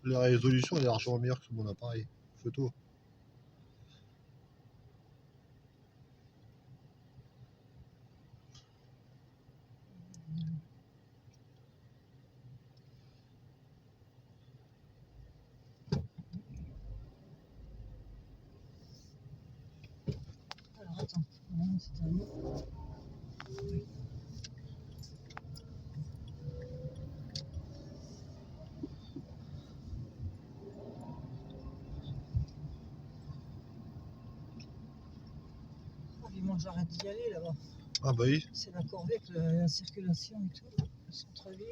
La résolution est largement meilleure que mon appareil photo. Alors attends, non, c'est un autre. Oui. Oh, vivement que j'arrête d'y aller là-bas. Ah bah oui. C'est la corvée avec la circulation et tout, le centre-ville.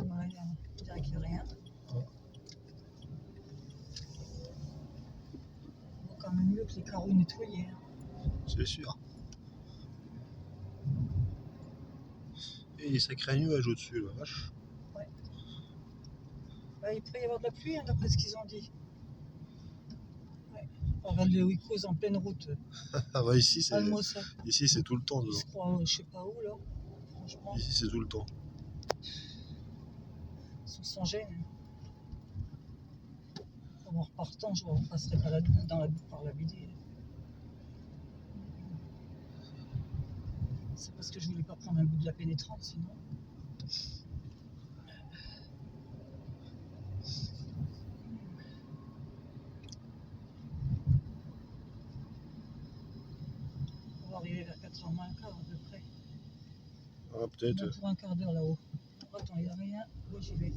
Ouais, on dirait qu'il n'y a rien. Ouais. On voit quand même mieux que les carreaux nettoyés. Hein. C'est sûr. Et des sacrés nuages au-dessus, la vache. Ouais. Bah, il pourrait y avoir de la pluie, hein, d'après ce qu'ils ont dit. Ouais. On regarde les Wicos en pleine route. Ah bah ici c'est Almosa. ici c'est tout le temps Ils dedans. se croient, je sais pas où là. Franchement, Ici c'est tout le temps. ils sont sans gêne. En repartant, je ne passerai pas par la BD. C'est parce que je voulais pas prendre un bout de la pénétrante, sinon. On va arriver vers 4h moins le quart à peu près. Ah peut-être. On a pour un quart d'heure là-haut. Attends, il n'y a rien. Moi j'y vais.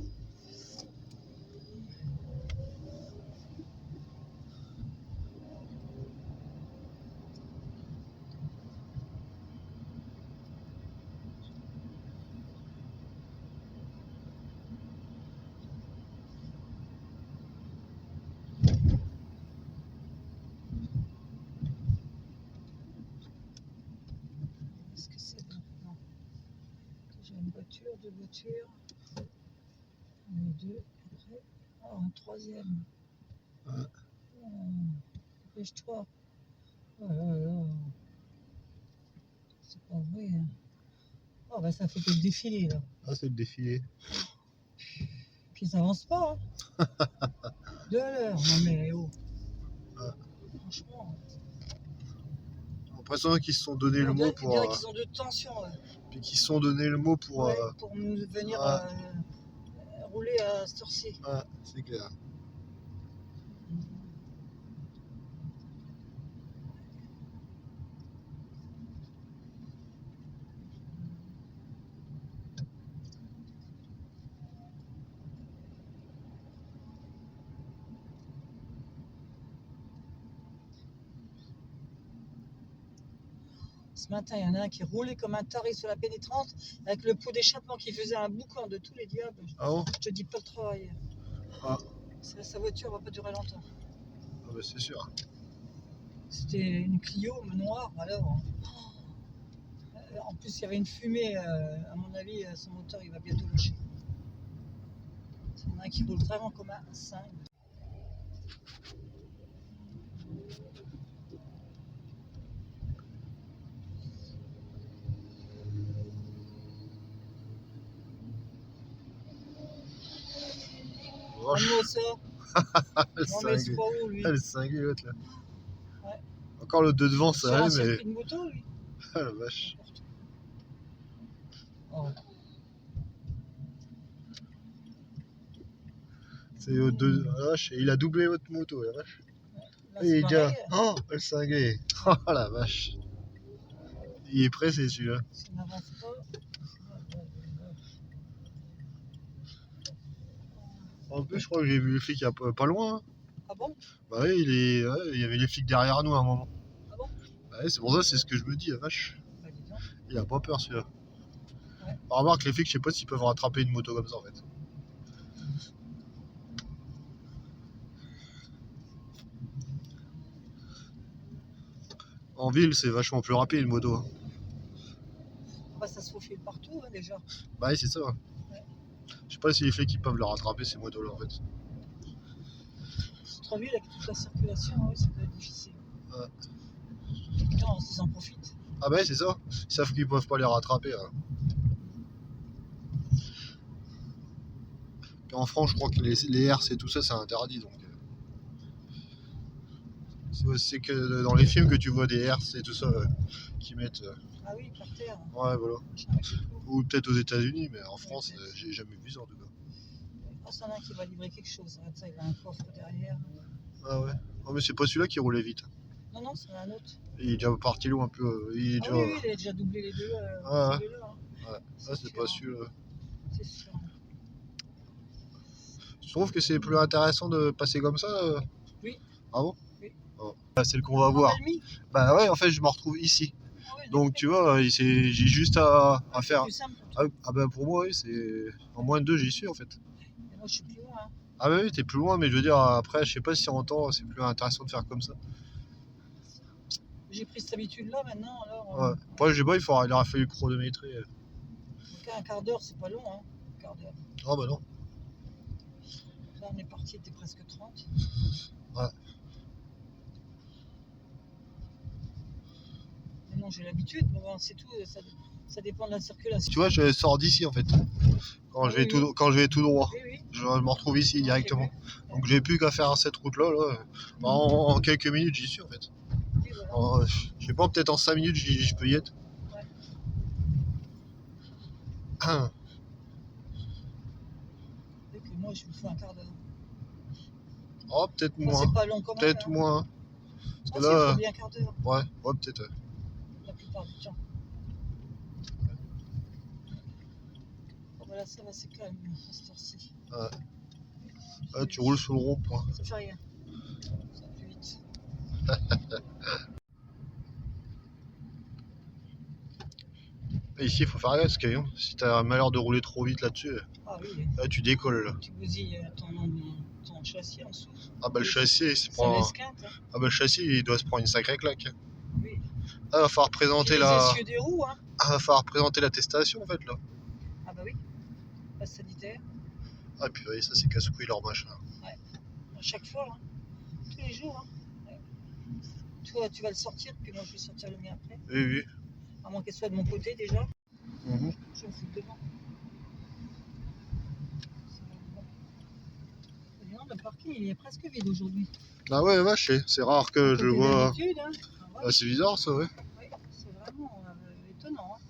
Est-ce que c'est bon? Non. J'ai une voiture, deux voitures. On est deux. Après, oh, un troisième. Ouais. Oh, dépêche-toi. Oh là là. C'est pas vrai. Hein. Oh, bah ça fait que le défilé là. Ah c'est le défilé. Puis ils n'avancent pas. Hein. 2 à l'heure. Non mais oh. Ouais. Franchement. L'impression qu'ils se sont donné le mot pour. On dirait qu'ils ont de tension. Ouais. Puis qu'ils se sont donné le mot pour. Ouais, pour nous venir rouler à cette heure-ci. Ouais, c'est clair. Ce matin, il y en a un qui roulait comme un taré sur la pénétrante avec le pot d'échappement qui faisait un boucan de tous les diables. Ah bon? Je te dis pas le travail. Ah. Sa voiture va pas durer longtemps. Ah bah c'est sûr. C'était une Clio noire alors. En plus, il y avait une fumée. À mon avis, son moteur il va bientôt lâcher. Il y en a un qui roule vraiment comme un 5. Moi ça. Non mais c'est pas où lui. Elle est cinglée l'autre là. Ouais. Encore le deux devant ça allait mais. Une moto lui. Ah la vache. Oh. C'est au deux. La vache. Et il a doublé votre moto la vache. Là, Et il est déjà. pareil. Oh elle cinglée. Oh la vache. Il est pressé celui-là. S'il n'avance pas. En plus je crois que j'ai vu les flics pas loin. Hein. Ah bon? Bah oui, il y avait les flics derrière nous à un moment. Ah bon? Bah oui, c'est pour ça, c'est ce que je me dis, la vache. Bah dis donc. Il a pas peur celui-là. Ouais. Alors, remarque, les flics, je sais pas s'ils peuvent rattraper une moto comme ça en fait. En ville, c'est vachement plus rapide une moto. Hein. Bah, ça se faufile partout hein, déjà. Bah oui, c'est ça. Ouais. Je sais pas si les flics ils peuvent le rattraper ces motos là en fait. Centre-ville avec toute la circulation, oui, ça doit être difficile. Ouais. Non, ils en profitent. Ah bah c'est ça, ils savent qu'ils peuvent pas les rattraper. Hein. Puis en France je crois que les herses et tout ça c'est interdit donc. C'est que dans les films que tu vois des herses et tout ça qui mettent. Ah oui, par terre. Ouais voilà. Je savais que c'est tout. Ou peut-être aux États-Unis, mais en France peut-être. j'ai jamais vu ça en tout cas. Ah, c'en a un qui va livrer quelque chose. Regarde ça, il a un coffre derrière. Ah ouais. Oh mais c'est pas celui-là qui roulait vite. Non, non, c'en a un autre. Il est déjà parti loin un peu. Il est Ah déjà. oui, oui, il a déjà doublé les deux. Ouais. Celui-là, hein. Ouais. Ah c'est pas celui-là. C'est sûr. Je trouve que c'est plus intéressant de passer comme ça. Oui. Ah bon? Oui. Oh. Ah, c'est le qu'on va En voir. Valmy. Bah ouais, en fait, je me retrouve ici. Ah ouais, Donc tu vois, j'ai juste à c'est faire. plus simple pour toi. Ah bah pour moi, oui, c'est en moins de 2, j'y suis en fait. Et moi, je suis plus loin. Hein. Ah bah oui, t'es plus loin, mais je veux dire, après, je sais pas si en temps, c'est plus intéressant de faire comme ça. J'ai pris cette habitude-là maintenant. Alors, Ouais. Après, je sais pas, il aurait fallu chronométrer. donc, un quart d'heure, c'est pas long. Hein. Un quart d'heure. Ah bah non. Là, on est parti, il était presque 30. Ouais. Mais non, j'ai l'habitude. Mais bon, c'est tout. Ça dépend de la circulation. Tu vois, je sors d'ici en fait. Quand, je vais oui. quand je vais tout droit. Oui, oui. Je me retrouve ici Non, directement. j'ai vu. Donc j'ai plus qu'à faire cette route-là. Là. En quelques minutes, j'y suis en fait. Oui, voilà. Je sais pas, peut-être en 5 minutes, je peux y être. Ouais. Et que moi, je me fais un quart d'heure. Oh, peut-être Moi, moins. c'est pas long quand même. Peut-être Hein. moins. Hein. Moi, Parce que là, c'est bien un quart d'heure, ouais, peut-être. la plupart du temps. Bon, voilà, ça va, c'est calme à cette heure-ci. Là, tu roules sur le rond-point. Ça fait rien. Ça va plus vite. Et ici, il faut faire gaffe parce que si t'as un malheur de rouler trop vite là-dessus, Ah oui, là, tu décolles. Là. tu bousilles ton châssis en dessous. Ah bah le châssis, il se Ça prend. l'esquinte. Hein. Ah bah le châssis, il doit se prendre une sacrée claque. Oui. Ah, va falloir Puis présenter les la. essieux des roues. Hein. Ah, va falloir présenter l'attestation en fait là. Ah bah oui. Passe sanitaire. Ah puis oui, ça c'est casse-couille leur machin. À chaque fois. Hein. Tous les jours. Hein. Ouais. Toi, tu vas le sortir, puis moi, je vais sortir le mien après. Oui, oui. À moins qu'elle soit de mon côté déjà. Mhm. Je vais me foutre devant. Non, le parking il est presque vide aujourd'hui. Ah ouais, vache, c'est rare que je le vois. D'habitude, hein. Ah, c'est bizarre ça, ouais. Oui, c'est vraiment étonnant. Hein.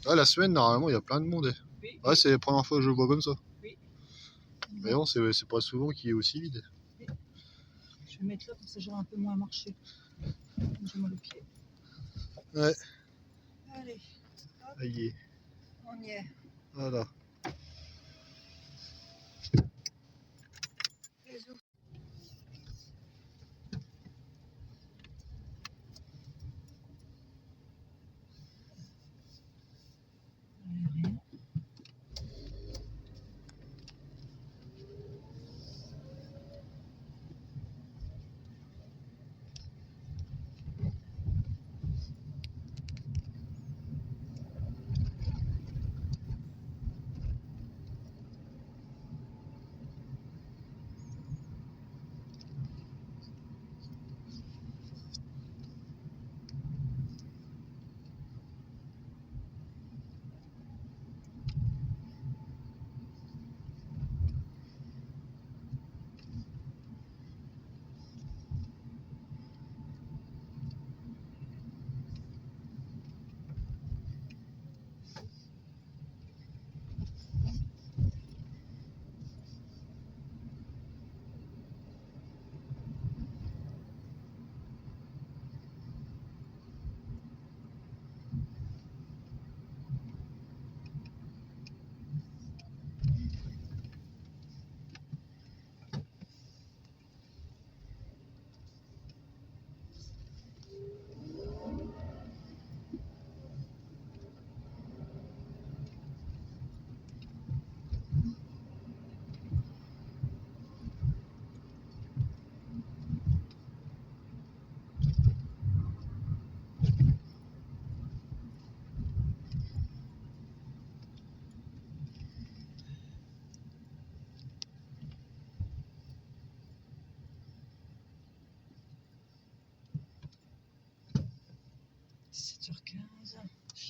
Ah, la semaine, normalement, il y a plein de monde. Oui, Ouais, c'est la première fois que je le vois comme ça. oui. Mais bon, c'est pas souvent qu'il est aussi vide. Je vais mettre là comme ça j'aurai un peu moins à marcher. J'ai mal au pied. Ouais. Allez, Aïe. on y est. Voilà. Les autres. Rien.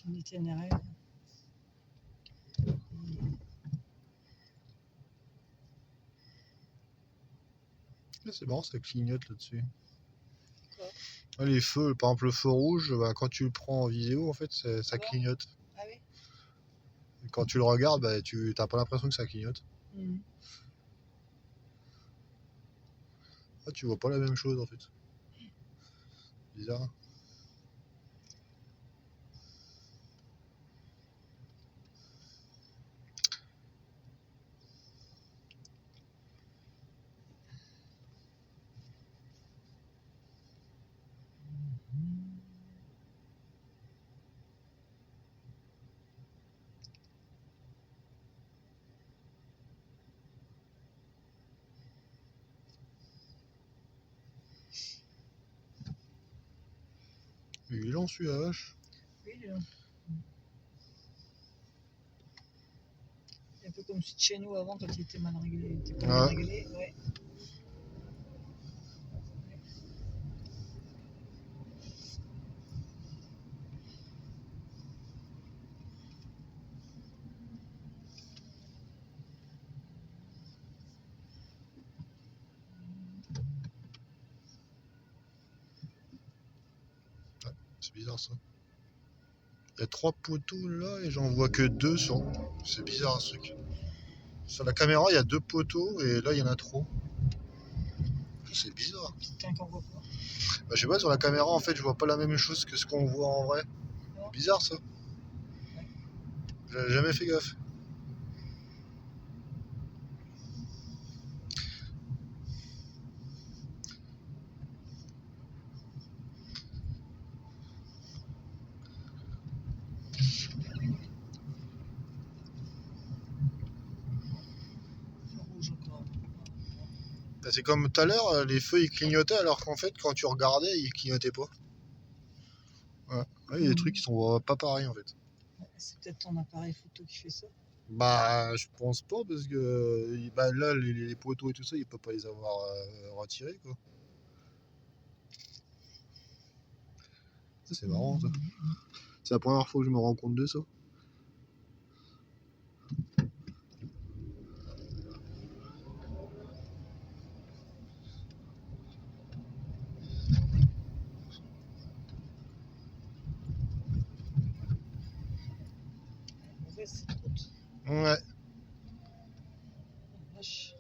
Son itinéraire. C'est marrant, ça clignote là-dessus. Quoi? Ah, les feux, par exemple le feu rouge, bah, quand tu le prends en vidéo, en fait, ça clignote. Ah oui. Et quand tu le regardes, bah, tu n'as pas l'impression que ça clignote. Ah, tu vois pas la même chose en fait. Bizarre. Il est lent celui la vache. Oui, il est là. Un peu comme chez nous avant quand il était mal réglé. Il était pas bien réglé. Ouais. C'est bizarre ça. Il y a 3 poteaux là et j'en vois que 2 sur. C'est bizarre ce truc. Sur la caméra il y a 2 poteaux et là il y en a trop. C'est bizarre. Putain qu'on voit pas. Bah, je sais pas, sur la caméra en fait je vois pas la même chose que ce qu'on voit en vrai. Non. Bizarre ça. J'avais jamais fait gaffe. Rouge encore. Bah, c'est comme tout à l'heure, les feux ils clignotaient alors qu'en fait quand tu regardais ils clignotaient pas. Ouais. Ouais, il y a des trucs qui sont pas pareils en fait. C'est peut-être ton appareil photo qui fait ça. Bah je pense pas parce que bah, là les poteaux et tout ça il peut pas les avoir retirés quoi. Ça, c'est marrant ça. C'est la première fois que je me rends compte de ça. Mauvaise cette route. Ouais. Vache.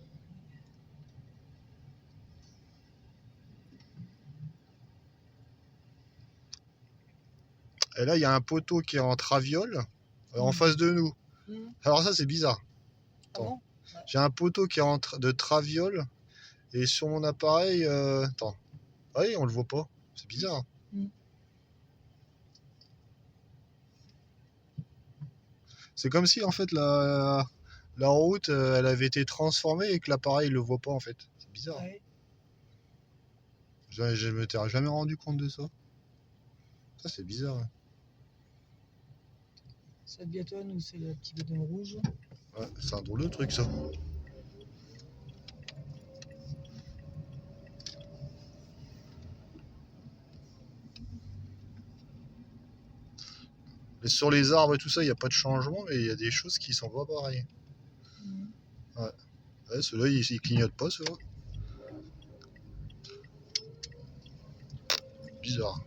Et là il y a un poteau qui est en traviole en face de nous. Alors ça c'est bizarre. Ah bon? J'ai un poteau qui est de traviole et sur mon appareil. Attends. Ah oui, on le voit pas. C'est bizarre. C'est comme si en fait la route elle avait été transformée et que l'appareil le voit pas en fait. C'est bizarre. Ouais. Je m'étais jamais rendu compte de ça. Ça c'est bizarre. Cette biatone ou c'est le petit bidon rouge? Ouais, c'est un drôle de truc ça. Et sur les arbres et tout ça, il n'y a pas de changement, mais il y a des choses qui sont pas pareilles. Ouais. Ouais, ceux-là, ils clignotent pas, ceux-là. Bizarre.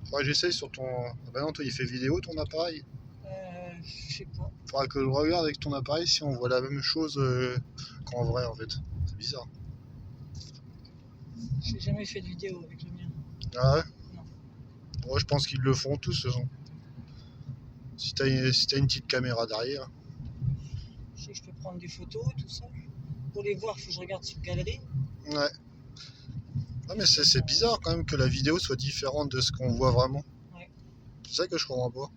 Faudrait que j'essaye sur ton. Ah bah non, toi, il fait vidéo ton appareil. Je sais pas. Faudra que je regarde avec ton appareil si on voit la même chose qu'en vrai, en fait. C'est bizarre. J'ai jamais fait de vidéo avec le mien. Ah ouais? Non. Ouais, je pense qu'ils le font tous, ce genre. Si t'as une petite caméra derrière. Je sais que je peux prendre des photos et tout ça. Pour les voir, il faut que je regarde sur galerie. Ouais. Ah, mais c'est bizarre quand même que la vidéo soit différente de ce qu'on voit vraiment. Ouais. C'est ça que je comprends pas.